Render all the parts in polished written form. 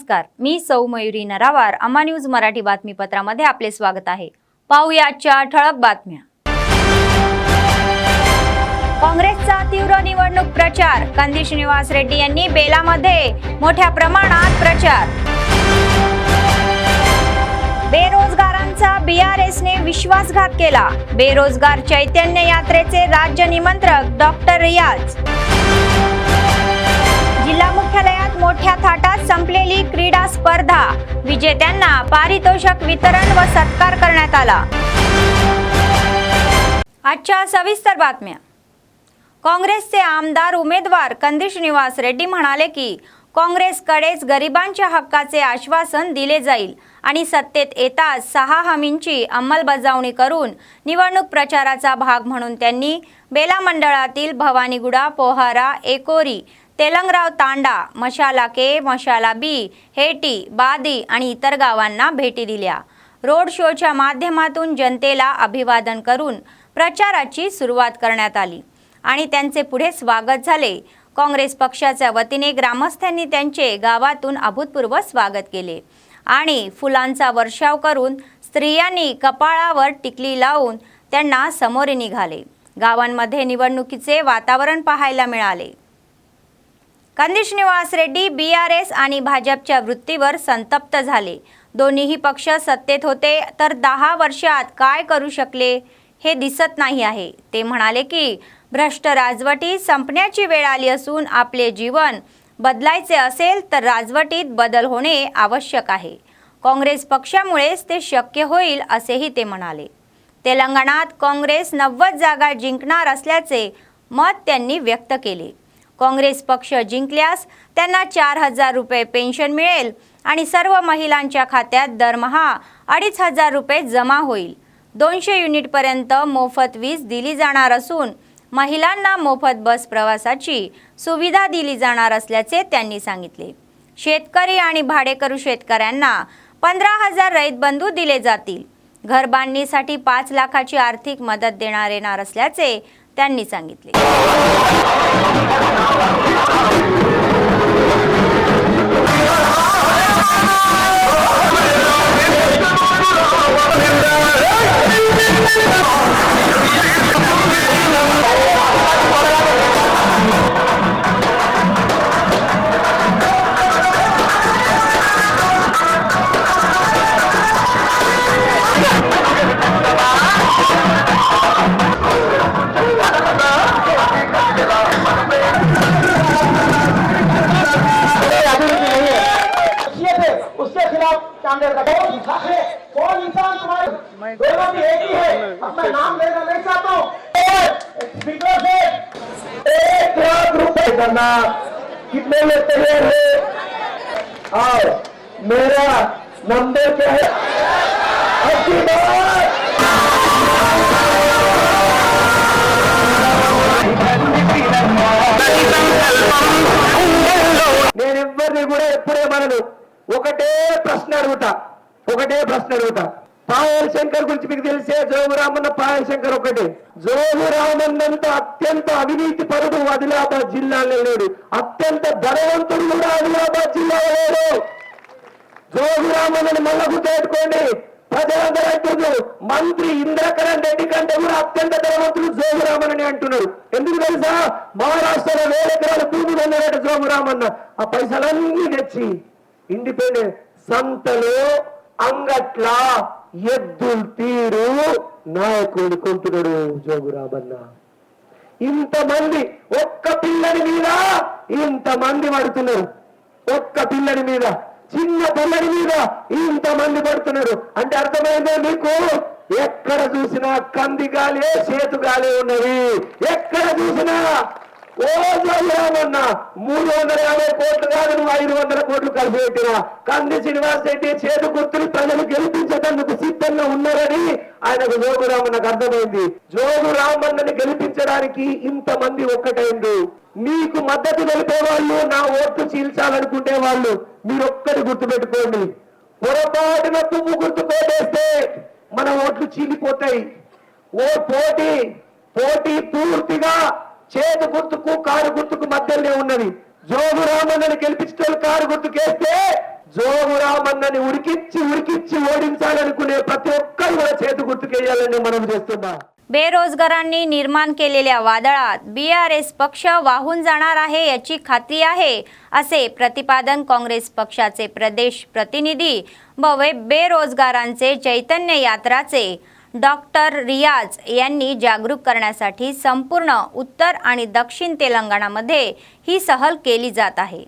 नमस्कार, मी सौ मयुरी नरावार. अम्मा न्यूज मराठी बातमीपत्रामध्ये आपले स्वागत आहे. पाहूया आजच्या ठळक बातम्या. काँग्रेसचा तीव्र निवडणूक प्रचार. कंदी श्रीनिवास रेड्डी यांनी बेलामध्ये मोठ्या प्रमाणात प्रचार. बेरोजगारांचा बीआरएसने विश्वासघात केला. बेरोजगार चैतन्य यात्रेचे राज्य निमंत्रक डॉक्टर रियाज. जिल्हा मुख्यालयात मोठ्या थाटात संपलेली क्रीडा स्पर्धा. विजेत्यांना पारितोषिक वितरण व सत्कार करण्यात आला. आजच्या सविस्तर बातम्या. काँग्रेसचे आमदार उमेदवार कंदी श्रीनिवास रेड्डी म्हणाले की काँग्रेसकडेच गरिबांच्या हक्काचे आश्वासन दिले जाईल आणि सत्तेत येताच 6 हमींची अंमलबजावणी करून निवडणूक प्रचाराचा भाग म्हणून त्यांनी बेला मंडळातील भवानीगुडा, पोहारा, एकोरी, तेलंगराव तांडा, मशाला के, मशाला बी, हेटी, बादी आणि इतर गावांना भेटी दिल्या. रोड शोच्या माध्यमातून जनतेला अभिवादन करून प्रचाराची सुरुवात करण्यात आली आणि त्यांचे पुढे स्वागत झाले. काँग्रेस पक्षाच्या वतीने ग्रामस्थांनी त्यांचे गावातून अभूतपूर्व स्वागत केले आणि फुलांचा वर्षाव करून स्त्रियांनी कपाळावर टिकली लावून त्यांना समोर निघाले. गावांमध्ये निवडणुकीचे वातावरण पाहायला मिळाले. कंदी श्रीनिवास रेड्डी बीआरएस आणि भाजपच्या वृत्तीवर संतप्त झाले. दोन्हीही पक्ष सत्तेत होते तर 10 वर्षात काय करू शकले हे दिसत नाही आहे. ते म्हणाले की भ्रष्ट राजवटी संपण्याची वेळ आली असून आपले जीवन बदलायचे असेल तर राजवटीत बदल होणे आवश्यक आहे. काँग्रेस पक्षामुळेच ते शक्य होईल असेही ते म्हणाले. तेलंगणात काँग्रेस 90 जागा जिंकणार असल्याचे मत त्यांनी व्यक्त केले. काँग्रेस पक्ष जिंकल्यास त्यांना 4,000 रुपये पेन्शन मिळेल आणि सर्व महिलांच्या खात्यात दरमहा 2,500 रुपये जमा होईल. 200 युनिटपर्यंत मोफत वीज दिली जाणार असून महिलांना मोफत बस प्रवासाची सुविधा दिली जाणार असल्याचे त्यांनी सांगितले. शेतकरी आणि भाडेकरू शेतकऱ्यांना 15,000 रैत बंधू दिले जातील. घर बांधणीसाठी 5 लाखाची आर्थिक मदत देणार येणार असल्याचे त्यांनी सांगितले. कौन इंसान तुम्हारे दोनों की एक ही है. अब मैं नाम लेना नहीं चाहता हूँ. स्पीकर से 1 लाख रुपए करना कितने लोग तैयार है? और मेरा नंबर क्या है? आपकी बात నేను ఎవరిని కూడా ఎప్పుడే మనను ఒకటే ప్రశ్న అడుగుతా. పాయల్ శంకర్ గురించి మీకు తెలిసే జోగురామన్న పాయల్ శంకర్ ఒకటే. జోగురామన్నంత అత్యంత అవినీతి పరుడు ఆదిలాబాద్ జిల్లాలో లేడు. అత్యంత ధనవంతుడు కూడా ఆదిలాబాద్ జిల్లాలో లేడు. జోగురామన్నని మళ్ళా గుర్తుపెట్టుకోండి. ప్రజలందరూ అంటున్నారు మంత్రి ఇంద్రకరణ్ రెడ్డి కంటే కూడా అత్యంత ధనవంతుడు జోగురామన్ అంటున్నారు. ఎందుకు తెలుసా? మహారాష్ట్రలో 1,000 ఎకరాల భూమి కొన్నాడట జోగురామన్న. ఆ పైసలన్నీ తెచ్చి ఇండిపెండెంట్ సంతలో అంగట్ల ఎద్దులు తీరు నాయకుడు కొంటున్నాడు జోగురామన్న. ఇంతమంది ఒక్క పిల్లని మీద ఇంతమంది పడుతున్నారు. ఒక్క పిల్లని మీద, చిన్న పిల్లని మీద ఇంతమంది పడుతున్నారు. అంటే అర్థమైందే మీకు? ఎక్కడ చూసినా కంది గాలే, చేతు గాలే ఉన్నది. ఎక్కడ చూసినా ఓ జోగురామన్న 350 కోట్లు కాదు, నువ్వు 500 కోట్లు కలిసి పెట్టినా కంది శ్రీనివాస్ రెడ్డి చేతు గుర్తులు ప్రజలు గెలిపించేందుకు సిద్ధంగా ఉన్నారని ఆయనకు జోగురామన్నకు అర్థమైంది. జోగురామన్నని గెలిపించడానికి ఇంతమంది ఒక్కటైంది. మీకు మద్దతు తెలిపే వాళ్ళు, నా ఓట్లు చీల్చాలనుకునే వాళ్ళు మీరొక్కటి గుర్తుపెట్టుకోండి. పొరపాటున పువ్వు గుర్తు కోటేస్తే మన ఓట్లు చీలిపోతాయి. పోటీ పూర్తిగా చేతు గుర్తుకు కారు గుర్తుకు మధ్యలోనే ఉన్నది. జోగురామన్నని గెలిపించే కారు గుర్తుకేస్తే జోగురామన్నని ఉరికిచ్చి ఓడించాలనుకునే ప్రతి ఒక్కరు కూడా చేతి గుర్తుకేయాలని మనం చేస్తున్నా. बेरोजगारांनी निर्माण केलेल्या वादळात BRS पक्ष वाहून जाणार आहे याची खात्री आहे असे प्रतिपादन काँग्रेस पक्षाचे प्रदेश प्रतिनिधी व बेरोजगारांचे चैतन्य यात्राचे डॉक्टर रियाज यांनी जागरूक करण्यासाठी संपूर्ण उत्तर आणि दक्षिण तेलंगणामध्ये ही सहल केली जात आहे.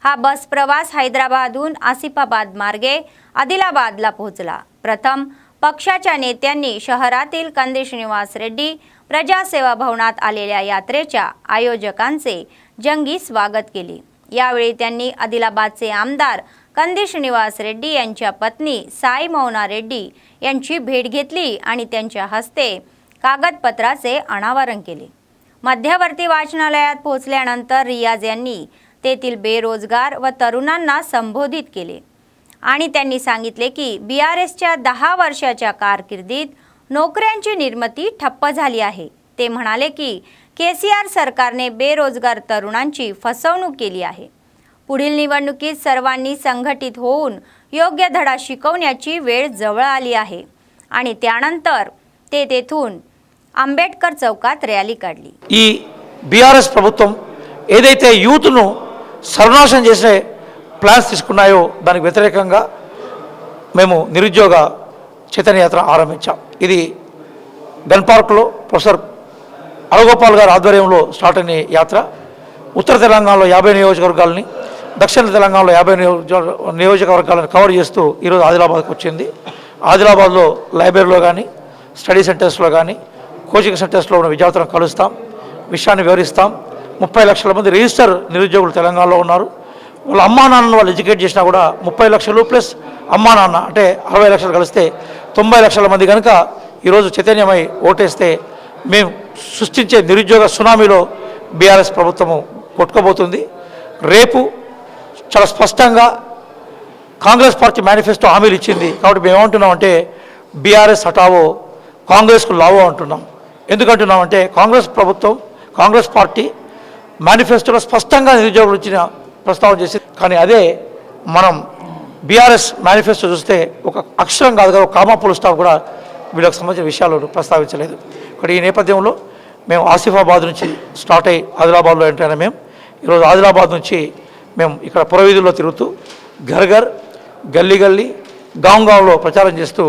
हा बस प्रवास हैदराबादहून आसिफाबाद मार्गे आदिलाबादला पोहोचला. प्रथम पक्षाच्या नेत्यांनी शहरातील कंदी श्रीनिवास रेड्डी प्रजासेवा भवनात आलेल्या यात्रेच्या आयोजकांचे जंगी स्वागत केले. यावेळी त्यांनी आदिलाबादचे आमदार कंदी श्रीनिवास रेड्डी यांच्या पत्नी साई मौना रेड्डी यांची भेट घेतली आणि त्यांच्या हस्ते कागदपत्राचे अनावरण केले. मध्यवर्ती वाचनालयात पोहोचल्यानंतर रियाज यांनी तेथील बेरोजगार व तरुणांना संबोधित केले आणि त्यांनी सांगितले की BRSच्या 10 वर्षाच्या कारकिर्दीत नोकऱ्यांची निर्मिती ठप्प झाली आहे. ते म्हणाले की KCR सरकारने बेरोजगार तरुणांची फसवणूक केली आहे. पुढील निवडणुकीत सर्वांनी संघटित होऊन योग्य धडा शिकवण्याची वेळ जवळ आली आहे आणि त्यानंतर ते तेथून అంబేద్కర్ చౌకాత్ ర్యాలీ కాడ్లి. ఈ BRS ప్రభుత్వం ఏదైతే యూత్ను సర్వనాశనం చేసే ప్లాన్స్ తీసుకున్నాయో దానికి వ్యతిరేకంగా మేము నిరుద్యోగ చైతన్య యాత్ర ఆరంభించాం. ఇది గన్ పార్క్లో ప్రొఫెసర్ అలగోపాల్ గారి ఆధ్వర్యంలో స్టార్ట్ అయిన యాత్ర ఉత్తర తెలంగాణలో 50 నియోజకవర్గాలని, దక్షిణ తెలంగాణలో 50 నియోజకవర్గాలను కవర్ చేస్తూ ఈరోజు ఆదిలాబాద్కి వచ్చింది. ఆదిలాబాద్లో లైబ్రరీలో కానీ, స్టడీ సెంటర్స్లో కానీ, కోచింగ్ సెంటర్స్లో ఉన్న విద్యార్థులను కలుస్తాం, విషయాన్ని వివరిస్తాం. 30 లక్షల మంది రిజిస్టర్ నిరుద్యోగులు తెలంగాణలో ఉన్నారు. వాళ్ళ అమ్మా నాన్నను వాళ్ళు ఎడ్యుకేట్ చేసినా కూడా 30 లక్షలు ప్లస్ అమ్మా నాన్న అంటే 60 లక్షలు కలిస్తే 90 లక్షల మంది కనుక ఈరోజు చైతన్యమై ఓటేస్తే మేము సృష్టించే నిరుద్యోగ సునామీలో BRS ప్రభుత్వము కొట్టుకోబోతుంది. రేపు చాలా స్పష్టంగా కాంగ్రెస్ పార్టీ మేనిఫెస్టో హామీలు ఇచ్చింది. కాబట్టి మేము ఏమంటున్నామంటే BRS హటావో కాంగ్రెస్కు లావో అంటున్నాం. ఎందుకంటున్నామంటే కాంగ్రెస్ ప్రభుత్వం, కాంగ్రెస్ పార్టీ మేనిఫెస్టోలో స్పష్టంగా నిరుద్యోగులు ఇచ్చిన ప్రస్తావన చేసింది. కానీ అదే మనం BRS మేనిఫెస్టో చూస్తే ఒక అక్షరం కాదు కదా, ఒక కామా ఫుల్ స్టాప్ కూడా వీళ్ళకి సంబంధించిన విషయాలు ప్రస్తావించలేదు. ఇక్కడ ఈ నేపథ్యంలో మేము ఆసిఫాబాద్ నుంచి స్టార్ట్ అయ్యి ఆదిలాబాద్లో ఎంటర్ అయినా మేము ఈరోజు ఆదిలాబాద్ నుంచి మేము ఇక్కడ పురవీధుల్లో తిరుగుతూ ఘర్ ఘర్, గల్లీ గల్లీ, గాంలో ప్రచారం చేస్తూ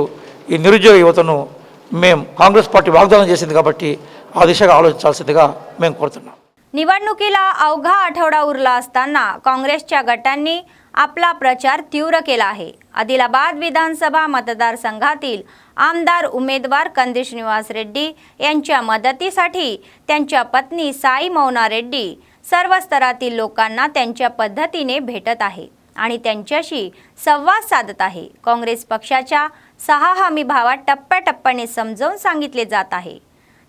ఈ నిరుద్యోగ యువతను మేము కాంగ్రెస్ పార్టీ వాగ్దానం చేసింది కాబట్టి ఆ దిశగా ఆలోచించాల్సిందిగా మేము కోరుతున్నాం. निवडणुकीला अवघा आठवडा उरला असताना काँग्रेसच्या गटांनी आपला प्रचार तीव्र केला आहे. आदिलाबाद विधानसभा मतदारसंघातील आमदार उमेदवार कंदी श्रीनिवास रेड्डी यांच्या मदतीसाठी त्यांच्या पत्नी साई मौना रेड्डी सर्व स्तरातील लोकांना त्यांच्या पद्धतीने भेटत आहे आणि त्यांच्याशी संवाद साधत आहे. काँग्रेस पक्षाच्या 6 हमी भावात टप्प्याटप्प्याने समजावून सांगितले जात आहे.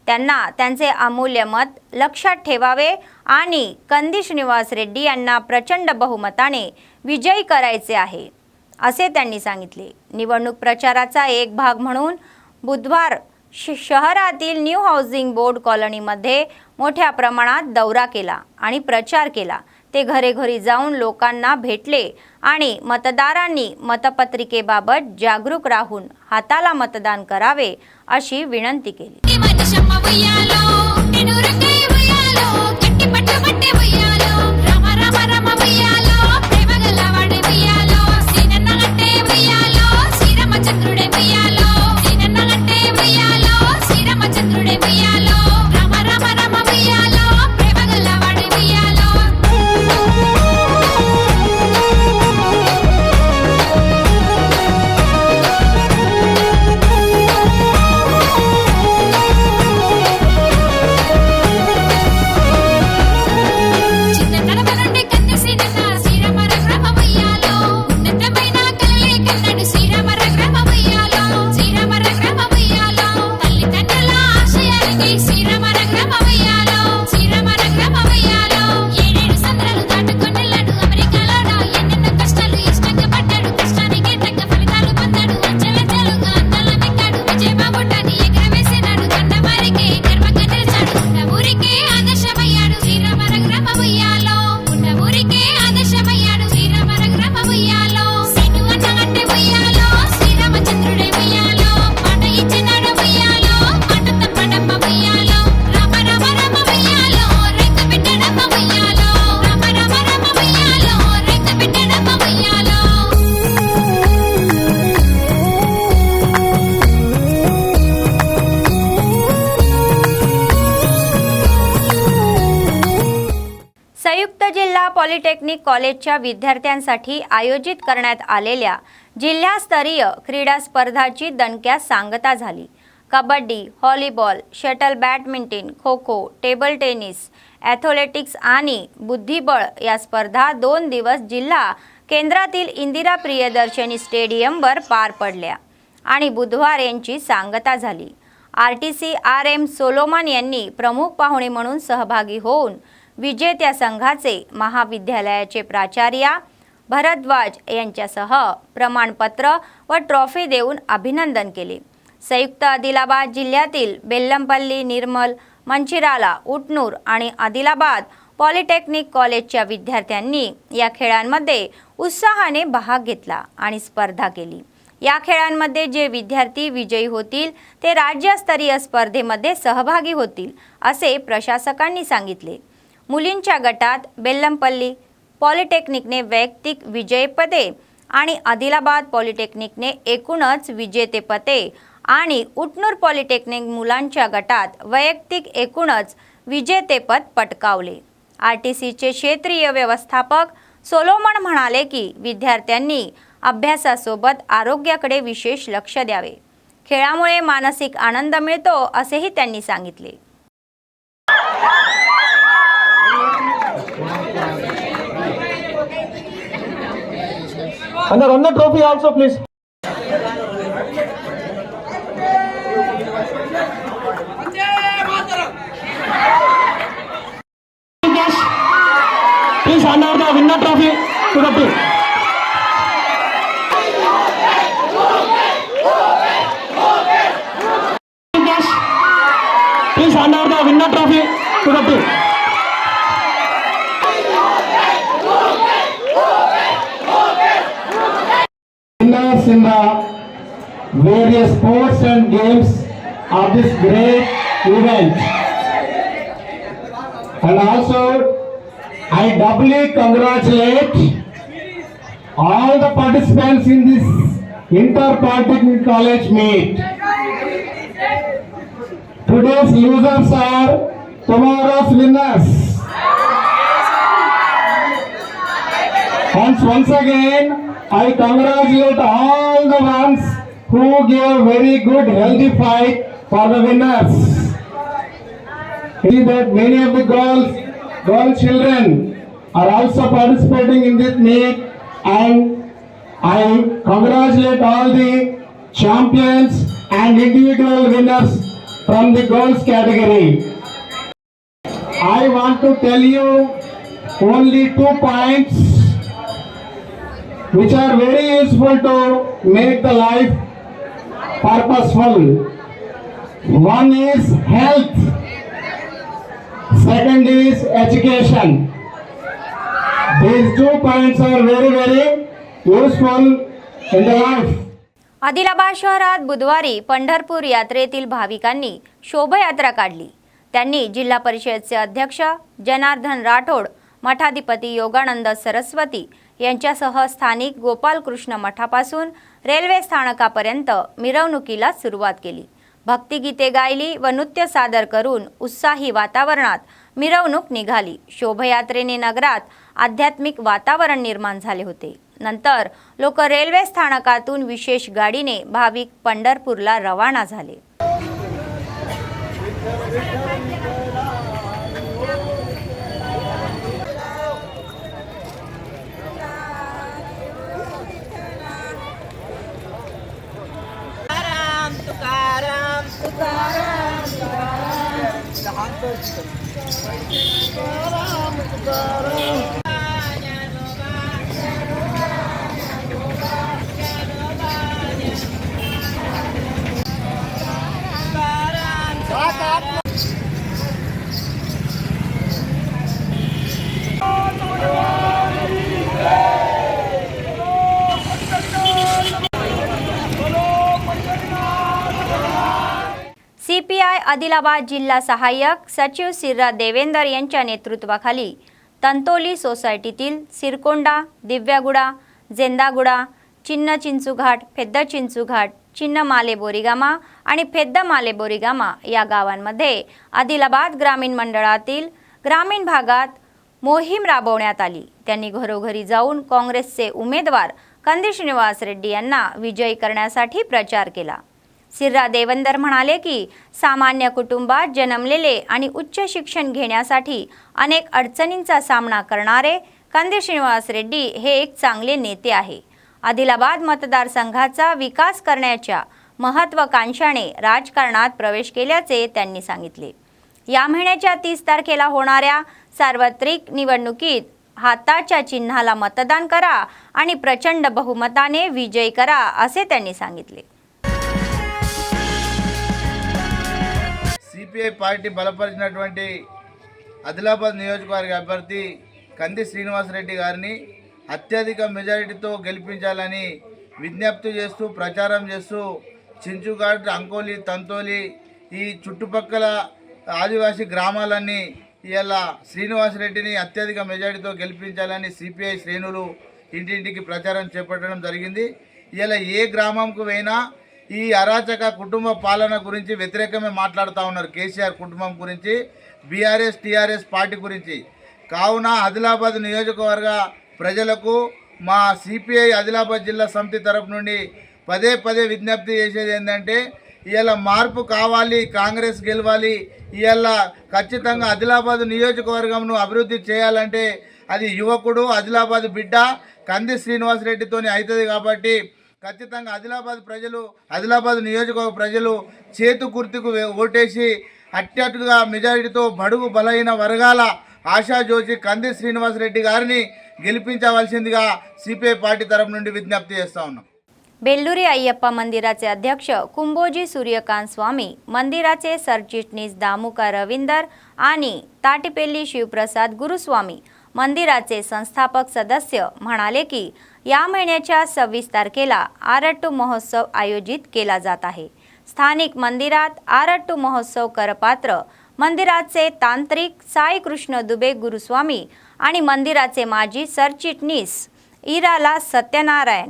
त्यांना त्यांचे अमूल्य मत लक्षात ठेवावे आणि कंदी श्रीनिवास रेड्डी यांना प्रचंड बहुमताने विजयी करायचे आहे असे त्यांनी सांगितले. निवडणूक प्रचाराचा एक भाग म्हणून बुधवार शहरातील न्यू हाऊसिंग बोर्ड कॉलनीमध्ये मोठ्या प्रमाणात दौरा केला आणि प्रचार केला. ते घरोघरी जाऊन लोकांना भेटले आणि मतदारांनी मतपत्रिकेबाबत जागरूक राहून हाताला मतदान करावे अशी विनंती केली. संयुक्त जिल्हा पॉलिटेक्निक कॉलेजच्या विद्यार्थ्यांसाठी आयोजित करण्यात आलेल्या जिल्हास्तरीय क्रीडा स्पर्धाची दणक्यात सांगता झाली। Kabaddi, volleyball, shuttle badminton, kho kho, table tennis, athletics आणि बुद्धिबळ या स्पर्धा 2 दिवस जिल्हा केंद्रातील इंदिरा प्रियदर्शनी स्टेडियमवर पार पडल्या आणि बुधवार यांची सांगता झाली। RTC RM सोलोमन यांनी प्रमुख पाहुणे म्हणून सहभागी होऊन विजेत्या संघाचे महाविद्यालयाचे प्राचार्य भरद्वाज यांच्यासह प्रमाणपत्र व ट्रॉफी देऊन अभिनंदन केले। संयुक्त आदिलाबाद जिल्ह्यातील बेल्लमपल्ली, निर्मल, मंचिराला, उटनूर आणि आदिलाबाद पॉलिटेक्निक कॉलेजच्या विद्यार्थ्यांनी या खेळांमध्ये उत्साहाने भाग घेतला आणि स्पर्धा केली। या खेळांमध्ये जे विद्यार्थी विजयी होतील ते राज्यस्तरीय स्पर्धेमध्ये सहभागी होतील असे प्रशासकांनी सांगितले। मुलींच्या गटात बेल्लमपल्ली पॉलिटेक्निकने वैयक्तिक विजेतेपदे आणि आदिलाबाद पॉलिटेक्निकने एकूणच विजेतेपदे आणि उटनूर पॉलिटेक्निक मुलांच्या गटात वैयक्तिक एकूणच विजेतेपद पटकावले। RTCचे क्षेत्रीय व्यवस्थापक सोलोमन म्हणाले की विद्यार्थ्यांनी अभ्यासासोबत आरोग्याकडे विशेष लक्ष द्यावे। खेळामुळे मानसिक आनंद मिळतो असेही त्यांनी सांगितले। And run the trophy also, please. Please hand over the winner trophy to the team. Please hand over the winner trophy to the team. Winners in the various sports and games of this great event. And also, I doubly congratulate all the participants in this Inter-Polytechnic College meet. Today's losers are tomorrow's winners. Once again, I congratulate all the ones who gave very good healthy fight for the winners. See that many of the girl children are also participating in this meet, and I congratulate all the champions and individual winners from the girls category. I want to tell you only 2 points which are very useful to make the life purposeful. One is health, second is education. These 2 points are very useful in the life. Adilabad शहरात बुधवारी पंढरपूर यात्रेतील भाविकांनी शोभायात्रा काढली। त्यांनी जिल्हा परिषदेचे अध्यक्ष जनार्दन राठोड, मठाधिपती योगानंद सरस्वती यांच्यासह स्थानिक गोपालकृष्ण मठापासून रेल्वे स्थानकापर्यंत मिरवणुकीला सुरुवात केली। भक्तिगीते गायली व नृत्य सादर करून उत्साही वातावरणात मिरवणूक निघाली। शोभायात्रेने नगरात आध्यात्मिक वातावरण निर्माण झाले होते। नंतर लोक रेल्वे स्थानकातून विशेष गाडीने भाविक पंढरपूरला रवाना झाले। CPI आदिलाबाद जिल्हा सहाय्यक सचिव सिर्रा देवेंदर यांच्या नेतृत्वाखाली तंतोली सोसायटीतील सिरकोंडा, दिव्यागुडा, जेंदागुडा, चिन्न चिंचुघाट, फेद्द चिंचुघाट, चिन्न माले बोरीगामा आणि फेद्द माले बोरीगामा या गावांमध्ये आदिलाबाद ग्रामीण मंडळातील ग्रामीण भागात मोहीम राबवण्यात आली। त्यांनी घरोघरी जाऊन काँग्रेसचे उमेदवार कंदी श्रीनिवास रेड्डी यांना विजयी करण्यासाठी प्रचार केला। सिर्रा देवेंदर म्हणाले की सामान्य कुटुंबात जन्मलेले आणि उच्च शिक्षण घेण्यासाठी अनेक अडचणींचा सामना करणारे कंदी श्रीनिवास रेड्डी हे एक चांगले नेते आहे। आदिलाबाद मतदारसंघाचा विकास करण्याच्या महत्त्वाकांक्षाने राजकारणात प्रवेश केल्याचे त्यांनी सांगितले। या महिन्याच्या 30 तारखेला होणाऱ्या सार्वत्रिक निवडणुकीत हाताच्या चिन्हाला मतदान करा आणि प्रचंड बहुमताने विजयी करा असे त्यांनी सांगितले। సిపిఐ పార్టీ బలపరిచినటువంటి ఆదిలాబాద్ నియోజకవర్గ అభ్యర్థి కంది శ్రీనివాసరెడ్డి గారిని అత్యధిక మెజారిటీతో గెలిపించాలని విజ్ఞప్తి చేస్తూ ప్రచారం చేస్తూ చించుఘాట్, అంకోలి, తంతోలి ఈ చుట్టుపక్కల ఆదివాసీ గ్రామాలన్నీ ఇలా శ్రీనివాసరెడ్డిని అత్యధిక మెజారిటీతో గెలిపించాలని సిపిఐ శ్రేణులు ఇంటింటికి ప్రచారం చేపట్టడం జరిగింది। ఇలా ఏ గ్రామంకు పోయినా ఈ అరాచక కుటుంబ పాలన గురించి వ్యతిరేకమే మాట్లాడుతూ ఉన్నారు। కేసీఆర్ కుటుంబం గురించి, బీఆర్ఎస్ టీఆర్ఎస్ పార్టీ గురించి। కావున ఆదిలాబాద్ నియోజకవర్గ ప్రజలకు మా సిపిఐ ఆదిలాబాద్ జిల్లా సమితి తరపు నుండి పదే పదే విజ్ఞప్తి చేసేది ఏంటంటే ఇవాళ మార్పు కావాలి, కాంగ్రెస్ గెలవాలి, ఇవాళ ఖచ్చితంగా ఆదిలాబాద్ నియోజకవర్గంను అభివృద్ధి చేయాలంటే అది యువకుడు ఆదిలాబాద్ బిడ్డ కంది శ్రీనివాసరెడ్డితోనే అవుతుంది। కాబట్టి ఖచ్చితంగా ఆదిలాబాద్ నియోజకవర్గ ప్రజలు చేతు గుర్తుకు ఓటేసి అత్యధిక మెజారిటీతో బడుగు బలైన వర్గాల ఆశాజ్యోతి కంది శ్రీనివాసరెడ్డి గారిని గెలిపించవలసిందిగా సిపిఐ పార్టీ తరపు నుండి విజ్ఞప్తి చేస్తా ఉన్నాం। बेल्लुरी अय्यप्पा मंदिराचे अध्यक्ष कुंभोजी सूर्यकांत स्वामी, मंदिराचे सरचिटणीस दामुका रविंदर आणि ताटीपेल्ली शिवप्रसाद गुरुस्वामी, मंदिराचे संस्थापक सदस्य म्हणाले की या महिन्याच्या 26 तारखेला आरट्टू महोत्सव आयोजित केला जात आहे। स्थानिक मंदिरात आरट्टू महोत्सव करपात्र मंदिराचे तांत्रिक साई कृष्ण दुबे गुरुस्वामी आणि मंदिराचे माजी सरचिटणीस इराला सत्यनारायण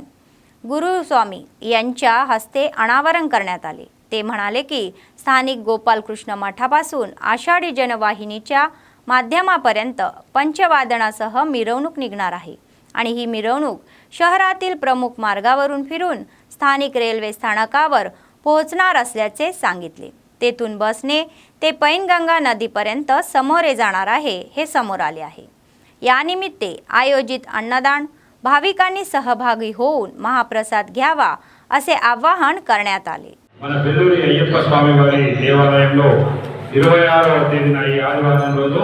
गुरुस्वामी यांच्या हस्ते अनावरण करण्यात आले। ते म्हणाले की स्थानिक गोपालकृष्ण मठापासून आषाढी जनवाहिनीच्या माध्यमापर्यंत पंचवादनासह मिरवणूक निघणार आहे आणि ही मिरवणूक शहरातील प्रमुख मार्गावरून फिरून स्थानिक रेल्वे स्थानकावर पोहोचणार असल्याचे सांगितले। तेथून बसने ते पैनगंगा नदीपर्यंत समोरे जाणार आहे हे समोर आले आहे। यानिमित्ते आयोजित अन्नदान भाविकांनी सहभागी होऊन महाप्रसाद घ्यावा असे आवाहन करण्यात आले। మన బెల్లూరి అయ్యప్ప స్వామి వారి దేవాలయంలో 26వ తేదీన ఈ ఆదివారం రోజు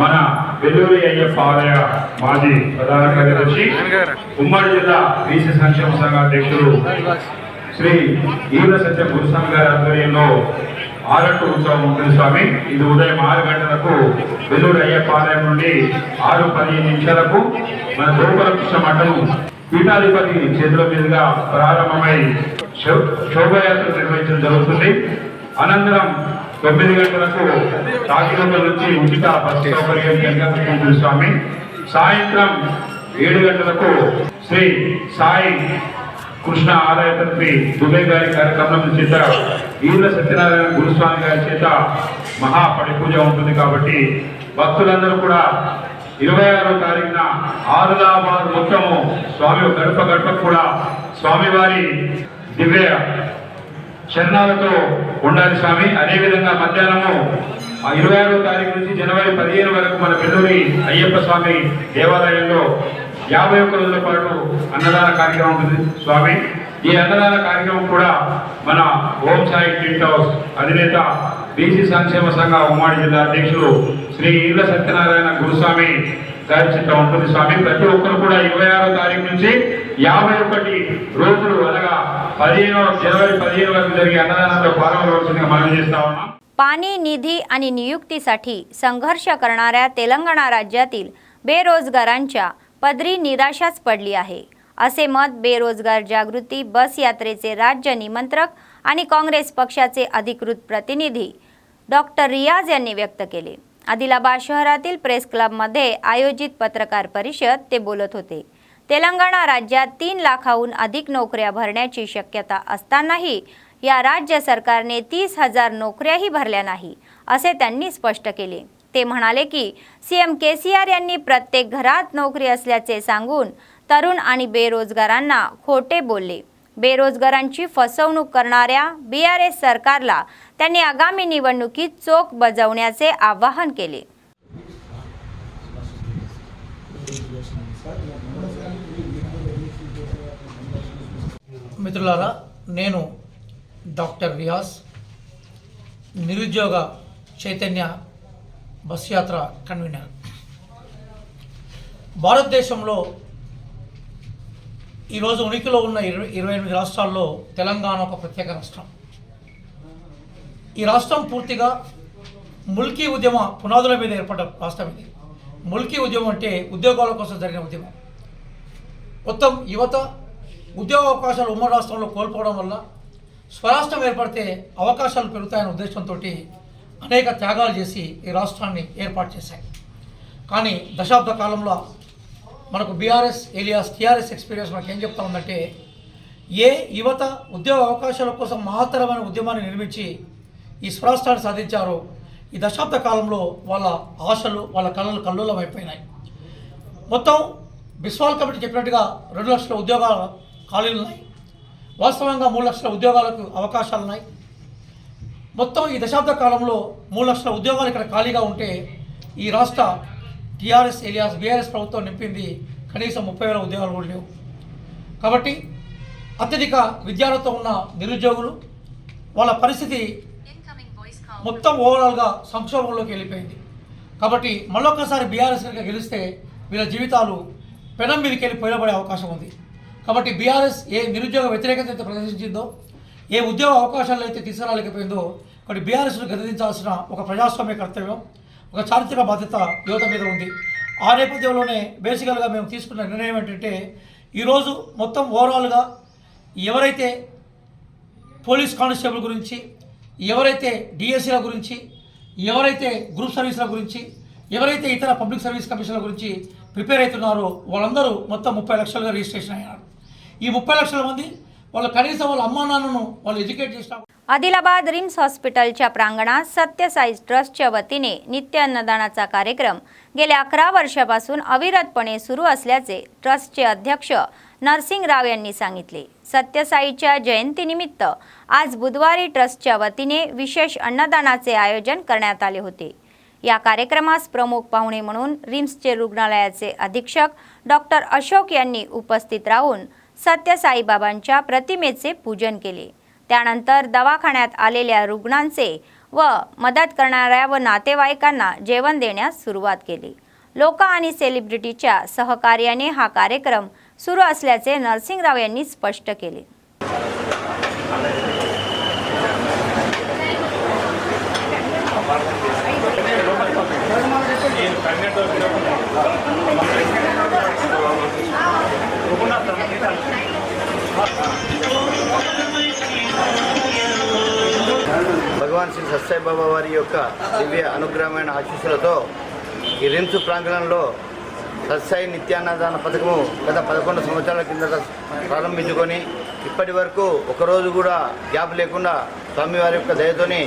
మన బెల్లూరి అయ్యప్ప ఆలయ మాజీ ప్రధాన కార్యదర్శి ఉమ్మడి జిల్లా బీసీ సంక్షేమ సంఘ అధ్యక్షుడు శ్రీ ఈల సత్య గురుస్వామి గారి ఆధ్వర్యంలో ఆరట్టు ఉత్సవం ఉంటుంది స్వామి। ఇది ఉదయం 6 గంటలకు బెల్లూరి అయ్యప్ప ఆలయం నుండి 6:15 నిమిషాలకు మన గోపాలకృష్ణ మఠం పీఠాధిపతి చేతుల మీదుగా ప్రారంభమై శోభయాత్ర నిర్వహించడం జరుగుతుంది। అనంతరం 9 గంటలకు కాకినాడ నుంచి ఉచిత బస్సు సౌకర్యం కల్పిస్తుంది స్వామి। సాయంత్రం 7 గంటలకు శ్రీ సాయి కృష్ణ ఆలయ తరఫి దుబే గారి కార్యక్రమం చేత ఈల సత్యనారాయణ గురుస్వామి గారి చేత మహాపడి పూజ ఉంటుంది। కాబట్టి భక్తులందరూ కూడా 26వ తారీఖున ఆదిలాబాద్ మొత్తము స్వామి గడప గడపకు కూడా స్వామివారి దివ్య చరణాలతో ఉండాలి స్వామి। అదేవిధంగా మధ్యాహ్నము 26వ తారీఖు నుంచి జనవరి 15 వరకు మన బెల్లూరి అయ్యప్ప స్వామి దేవాలయంలో 51 రోజుల పాటు అన్నదాన కార్యక్రమం ఉంటుంది స్వామి। ఈ అన్నదాన కార్యక్రమం కూడా మన ఓం సాయి టీట్ హౌస్ అధినేత బీసీ సంక్షేమ సంఘ ఉమ్మడి జిల్లా అధ్యక్షులు శ్రీ ఈల సత్యనారాయణ గురుస్వామి గారి చేత ఉంటుంది స్వామి। ప్రతి ఒక్కరు కూడా 26వ తారీఖు నుంచి 51 రోజులు అనగా జనవరి 15 వరకు జరిగే అన్నదానంలో పాల్గొనవలసిందిగా మనవి చేస్తా ఉన్నాం। पाणी निधी आणि नियुक्तीसाठी संघर्ष करणाऱ्या तेलंगणा राज्यातील बेरोजगारांच्या पदरी निराशाच पडली आहे असे मत बेरोजगार जागृती बस यात्रेचे राज्य निमंत्रक आणि काँग्रेस पक्षाचे अधिकृत प्रतिनिधी डॉक्टर रियाज यांनी व्यक्त केले। आदिलाबाद शहरातील प्रेस क्लबमध्ये आयोजित पत्रकार परिषद ते बोलत होते। तेलंगणा राज्यात 3 लाखाहून अधिक नोकऱ्या भरण्याची शक्यता असतानाही या राज्य सरकारने 30,000 नोकऱ्याही भरल्या नाही असे त्यांनी स्पष्ट केले। ते म्हणाले की सीएम केसीआर यांनी प्रत्येक घरात नोकरी असल्याचे सांगून तरुण आणि बेरोजगारांना खोटे बोलले। बेरोजगारांची फसवणूक करणाऱ्या बीआरएस सरकारला त्यांनी आगामी निवडणुकीत चोख बजावण्याचे आवाहन केले। మిత్రులారా, నేను డాక్టర్ రియాజ్, నిరుద్యోగ చైతన్య బస్ యాత్ర కన్వీనర్। భారతదేశంలో ఈరోజు ఉనికిలో ఉన్న 28 రాష్ట్రాల్లో తెలంగాణ ఒక ప్రత్యేక రాష్ట్రం। ఈ రాష్ట్రం పూర్తిగా ముల్కీ ఉద్యమ పునాదుల మీద ఏర్పడ్డ రాష్ట్రం ఇది। ముల్కీ ఉద్యమం అంటే ఉద్యోగాల కోసం జరిగిన ఉద్యమం। మొత్తం యువత ఉద్యోగ అవకాశాలు ఉమ్మడి రాష్ట్రంలో కోల్పోవడం వల్ల స్వరాష్ట్రం ఏర్పడితే అవకాశాలు పెరుగుతాయనే ఉద్దేశంతో అనేక త్యాగాలు చేసి ఈ రాష్ట్రాన్ని ఏర్పాటు చేశాయి। కానీ దశాబ్ద కాలంలో మనకు బీఆర్ఎస్ ఏలియాస్ టీఆర్ఎస్ ఎక్స్పీరియన్స్ మనకు ఏం చెప్తా ఉందంటే, ఏ యువత ఉద్యోగ అవకాశాల కోసం మహత్తరమైన ఉద్యమాన్ని నిర్మించి ఈ స్వరాష్ట్రాన్ని సాధించారో ఈ దశాబ్ద కాలంలో వాళ్ళ ఆశలు వాళ్ళ కళలు కల్లోలం అయిపోయినాయి। మొత్తం బిస్వాల్ కమిటీ చెప్పినట్టుగా 2 లక్షల ఉద్యోగాల ఖాళీలు ఉన్నాయి। వాస్తవంగా 3 లక్షల ఉద్యోగాలకు అవకాశాలు ఉన్నాయి। మొత్తం ఈ దశాబ్ద కాలంలో 3 లక్షల ఉద్యోగాలు ఇక్కడ ఖాళీగా ఉంటే ఈ రాష్ట్ర టీఆర్ఎస్ ఏలియాస్ బీఆర్ఎస్ ప్రభుత్వం నింపింది కనీసం 30,000 ఉద్యోగాలు కూడా లేవు। కాబట్టి అత్యధిక విద్యార్థులతో ఉన్న నిరుద్యోగులు వాళ్ళ పరిస్థితి మొత్తం ఓవరాల్గా సంక్షోభంలోకి వెళ్ళిపోయింది। కాబట్టి మళ్ళొక్కసారి బీఆర్ఎస్ కనుక గెలిస్తే వీళ్ళ జీవితాలు పెనం మీదకి వెళ్ళి పోయబడే అవకాశం ఉంది। కాబట్టి బీఆర్ఎస్ ఏ నిరుద్యోగ వ్యతిరేకత అయితే ప్రదర్శించిందో, ఏ ఉద్యోగ అవకాశాలు అయితే తీసుకురాలేకపోయిందో, కాబట్టి బీఆర్ఎస్ను గదించాల్సిన ఒక ప్రజాస్వామ్య కర్తవ్యం, ఒక చారిత్రక బాధ్యత యువత మీద ఉంది। ఆ నేపథ్యంలోనే బేసికల్గా మేము తీసుకున్న నిర్ణయం ఏంటంటే, ఈరోజు మొత్తం ఓవరాల్గా ఎవరైతే పోలీస్ కానిస్టేబుల్ గురించి, ఎవరైతే డిఎస్సీల గురించి, ఎవరైతే గ్రూప్ సర్వీసుల గురించి, ఎవరైతే ఇతర పబ్లిక్ సర్వీస్ కమిషన్ల గురించి ప్రిపేర్ అవుతున్నారో వాళ్ళందరూ మొత్తం 30 లక్షలుగా రిజిస్ట్రేషన్ అయ్యారు। ఈ 30 లక్షల మంది వాళ్ళు కనీసం వాళ్ళ అమ్మా नानांनो వాళ్ళు एज्युकेट చేసిన आदिलाबाद रिम्स हॉस्पिटलच्या प्रांगणात सत्यसाई ट्रस्टच्या वतीने नित्य अन्नदानाचा कार्यक्रम गेल्या 11 वर्षापासून अविरतपणे सुरू असल्याचे ट्रस्टचे अध्यक्ष नरसिंग राव यांनी सांगितले। सत्यसाईच्या जयंतीनिमित्त आज बुधवारी ट्रस्टच्या वतीने विशेष अन्नदानाचे आयोजन करण्यात आले होते। या कार्यक्रमास प्रमुख पाहुणे म्हणून रिम्सचे रुग्णालयाचे अधीक्षक डॉक्टर अशोक यांनी उपस्थित राहून सत्यसाई बाबांच्या प्रतिमेचे पूजन केले। त्यानंतर दवाखान्यात आलेल्या रुग्णांचे व मदत करणाऱ्या व नातेवाईकांना जेवण देण्यास सुरुवात केली। लोक आणि सेलिब्रिटीच्या सहकार्याने हा कार्यक्रम सुरू असल्याचे नरसिंगराव यांनी स्पष्ट केले। భగవాన్ శ్రీ సత్యసాయి బాబా వారి యొక్క దివ్య అనుగ్రహమైన ఆశీస్సులతో ఈ రిమ్స్ ప్రాంగణంలో సత్యసాయి నిత్యాన్నదాన పథకము గత 11 సంవత్సరాల కిందట ప్రారంభించుకొని ఇప్పటి వరకు ఒకరోజు కూడా గ్యాప్ లేకుండా స్వామివారి యొక్క దయతోని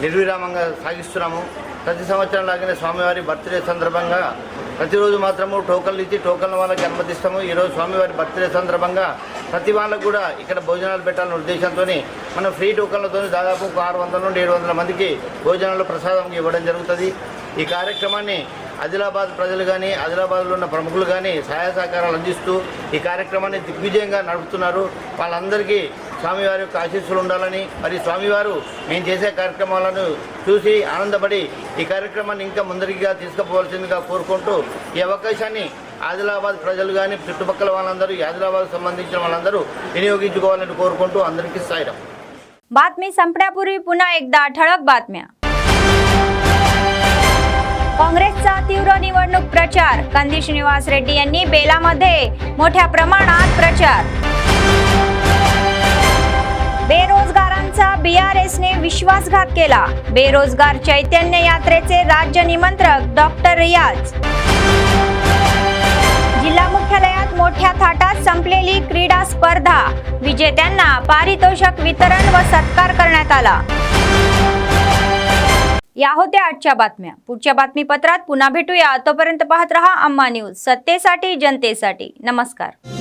నిర్విరామంగా సాగిస్తున్నాము। ప్రతి సంవత్సరం లాగానే స్వామివారి బర్త్డే సందర్భంగా ప్రతిరోజు మాత్రము టోకన్లు ఇచ్చి టోకన్ల వాళ్ళకి అనుమతిస్తాము। ఈరోజు స్వామివారి బర్త్డే సందర్భంగా ప్రతి వాళ్ళకు కూడా ఇక్కడ భోజనాలు పెట్టాలనే ఉద్దేశంతో మనం ఫ్రీ టోకన్లతో దాదాపు 600 నుండి 700 మందికి భోజనాలు ప్రసాదం ఇవ్వడం జరుగుతుంది। ఈ కార్యక్రమాన్ని ఆదిలాబాద్ ప్రజలు కానీ ఆదిలాబాద్లో ఉన్న ప్రముఖులు కానీ సహాయ సహకారాలు అందిస్తూ ఈ కార్యక్రమాన్ని దిగ్విజయంగా నడుపుతున్నారు। వాళ్ళందరికీ స్వామివారి యొక్క ఆశీస్సులు ఉండాలని, మరి స్వామివారు మేము చేసే కార్యక్రమాలను చూసి ఆనందపడి ఈ కార్యక్రమాన్ని ఇంకా ముందరిగా తీసుకుపోవాల్సిందిగా కోరుకుంటూ ఈ అవకాశాన్ని ఆదిలాబాద్ ప్రజలు కానీ చుట్టుపక్కల వాళ్ళందరూ ఆదిలాబాద్ సంబంధించిన వాళ్ళందరూ వినియోగించుకోవాలని కోరుకుంటూ అందరికీ సాయిరాం। बातमी संपण्यापूर्वी पुन्हा एकदा ठळक बातम्या। काँग्रेसचा तीव्र निवडणूक प्रचार, कंदी श्रीनिवास रेड्डी यांनी बेलामध्ये मोठ्या प्रमाणात प्रचार। बेरोजगारांचा बीआरएसने विश्वासघात केला, बेरोजगार चैतन्य यात्रेचे राज्य निमंत्रक डॉक्टर रियाज। जिल्हा मुख्यालयात मोठ्या थाटात संपलेली क्रीडा स्पर्धा, विजेत्यांना पारितोषिक वितरण व सत्कार करण्यात आला। या होत्या आजच्या बातम्या. पुढच्या बातमीपत्रात पुन्हा भेटूया. तोपर्यंत पाहत रहा अम्मा न्यूज, सत्तेसाठी जनतेसाठी. नमस्कार.